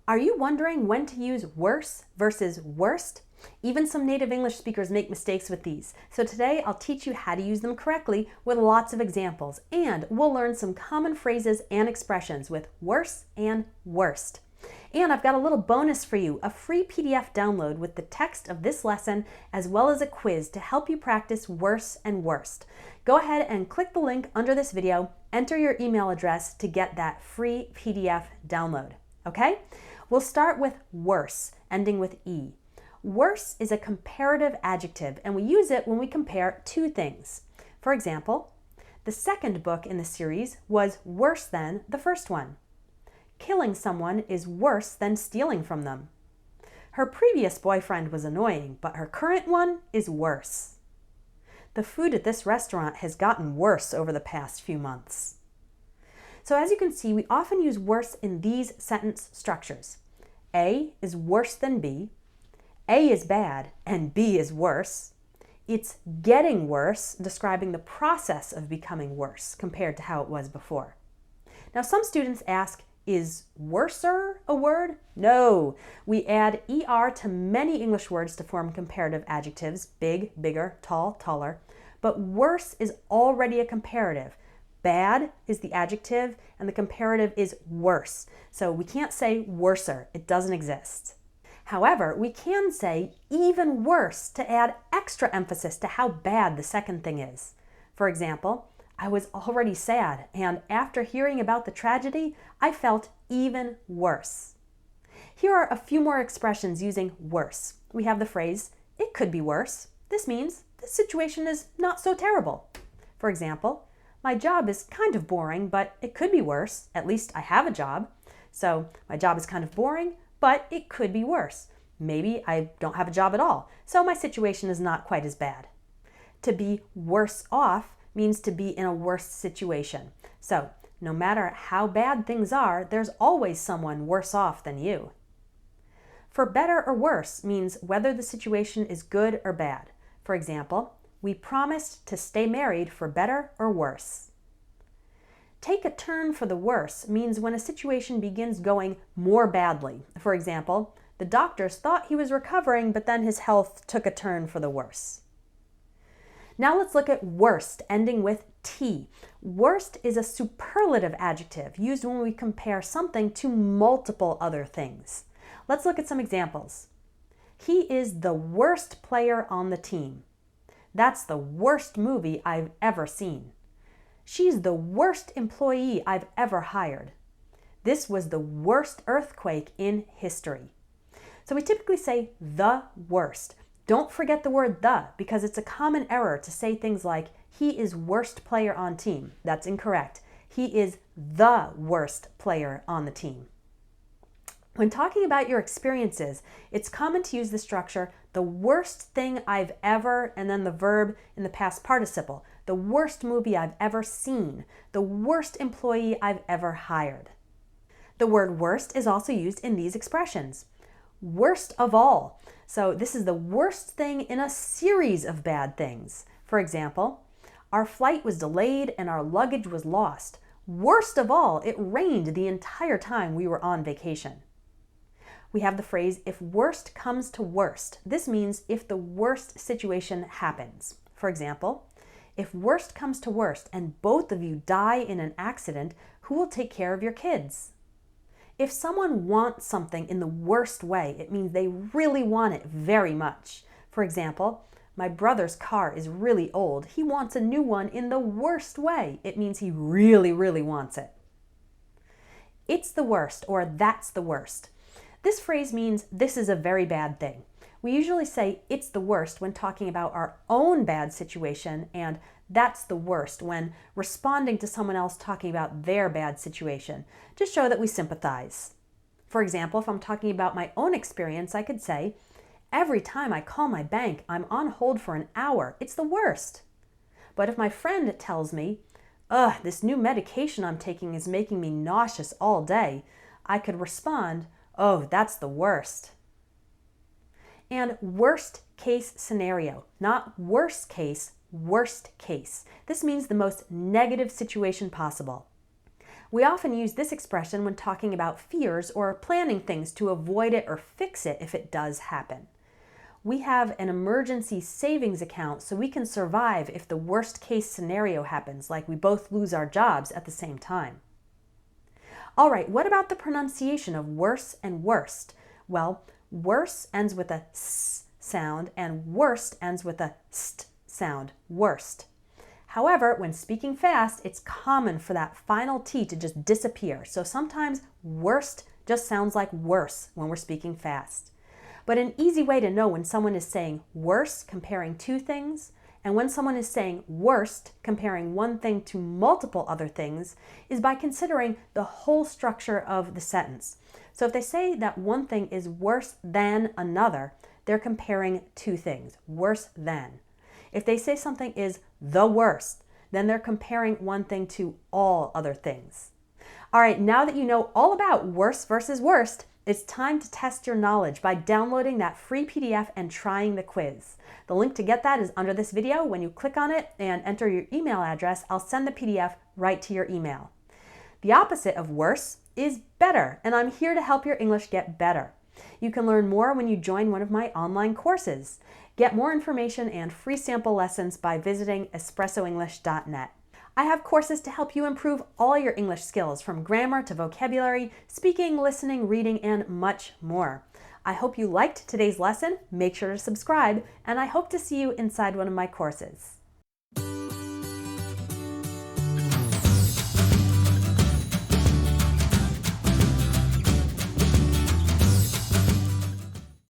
Are you wondering when to use worse versus worst? Even some native English speakers make mistakes with these. So today I'll teach you how to use them correctly with lots of examples, and we'll learn some common phrases and expressions with worse and worst. And I've got a little bonus for you, a free PDF download with the text of this lesson as well as a quiz to help you practice worse and worst. Go ahead and click the link under this video, enter your email address to get that free PDF download. Okay? We'll start with worse, ending with E. Worse is a comparative adjective, and we use it when we compare two things. For example, the second book in the series was worse than the first one. Killing someone is worse than stealing from them. Her previous boyfriend was annoying, but her current one is worse. The food at this restaurant has gotten worse over the past few months. So as you can see, we often use worse in these sentence structures. A is worse than B. A is bad and B is worse. It's getting worse, describing the process of becoming worse compared to how it was before. Now some students ask, is worser a word? No, we add ER to many English words to form comparative adjectives, big, bigger, tall, taller, but worse is already a comparative. Bad is the adjective and the comparative is worse. So we can't say worser, it doesn't exist. However, we can say even worse to add extra emphasis to how bad the second thing is. For example, I was already sad, and after hearing about the tragedy, I felt even worse. Here are a few more expressions using worse. We have the phrase, it could be worse. This means this situation is not so terrible. For example, my job is kind of boring, but it could be worse. At least I have a job. So my job is kind of boring, but it could be worse. Maybe I don't have a job at all, so my situation is not quite as bad. To be worse off means to be in a worse situation. So no matter how bad things are, there's always someone worse off than you. For better or worse means whether the situation is good or bad. For example, we promised to stay married for better or worse. Take a turn for the worse means when a situation begins going more badly. For example, the doctors thought he was recovering, but then his health took a turn for the worse. Now let's look at worst, ending with T. Worst is a superlative adjective used when we compare something to multiple other things. Let's look at some examples. He is the worst player on the team. That's the worst movie I've ever seen. She's the worst employee I've ever hired. This was the worst earthquake in history. So we typically say the worst. Don't forget the word the, because it's a common error to say things like, he is worst player on team. That's incorrect. He is the worst player on the team. When talking about your experiences, it's common to use the structure, the worst thing I've ever, and then the verb in the past participle. The worst movie I've ever seen. The worst employee I've ever hired. The word worst is also used in these expressions. Worst of all. So this is the worst thing in a series of bad things. For example, our flight was delayed and our luggage was lost. Worst of all, it rained the entire time we were on vacation. We have the phrase, if worst comes to worst. This means if the worst situation happens. For example, if worst comes to worst and both of you die in an accident, who will take care of your kids? If someone wants something in the worst way, it means they really want it very much. For example, my brother's car is really old. He wants a new one in the worst way. It means he really, really wants it. It's the worst, or that's the worst. This phrase means this is a very bad thing. We usually say it's the worst when talking about our own bad situation, and that's the worst when responding to someone else talking about their bad situation, to show that we sympathize. For example, if I'm talking about my own experience, I could say, every time I call my bank, I'm on hold for an hour. It's the worst. But if my friend tells me, this new medication I'm taking is making me nauseous all day, I could respond, oh, that's the worst. And worst case scenario, not worst case, worst case. This means the most negative situation possible. We often use this expression when talking about fears or planning things to avoid it or fix it if it does happen. We have an emergency savings account so we can survive if the worst case scenario happens, like we both lose our jobs at the same time. All right, what about the pronunciation of worse and worst? Well, worse ends with a s sound and worst ends with a st sound, worst. However, when speaking fast, it's common for that final T to just disappear. So sometimes worst just sounds like worse when we're speaking fast. But an easy way to know when someone is saying worse, comparing two things, and when someone is saying worst, comparing one thing to multiple other things, is by considering the whole structure of the sentence. So if they say that one thing is worse than another, they're comparing two things, worse than. If they say something is the worst, then they're comparing one thing to all other things. All right, now that you know all about worse versus worst, it's time to test your knowledge by downloading that free PDF and trying the quiz. The link to get that is under this video. When you click on it and enter your email address, I'll send the PDF right to your email. The opposite of worse is better, and I'm here to help your English get better. You can learn more when you join one of my online courses. Get more information and free sample lessons by visiting espressoenglish.net. I have courses to help you improve all your English skills, from grammar to vocabulary, speaking, listening, reading, and much more. I hope you liked today's lesson. Make sure to subscribe, and I hope to see you inside one of my courses.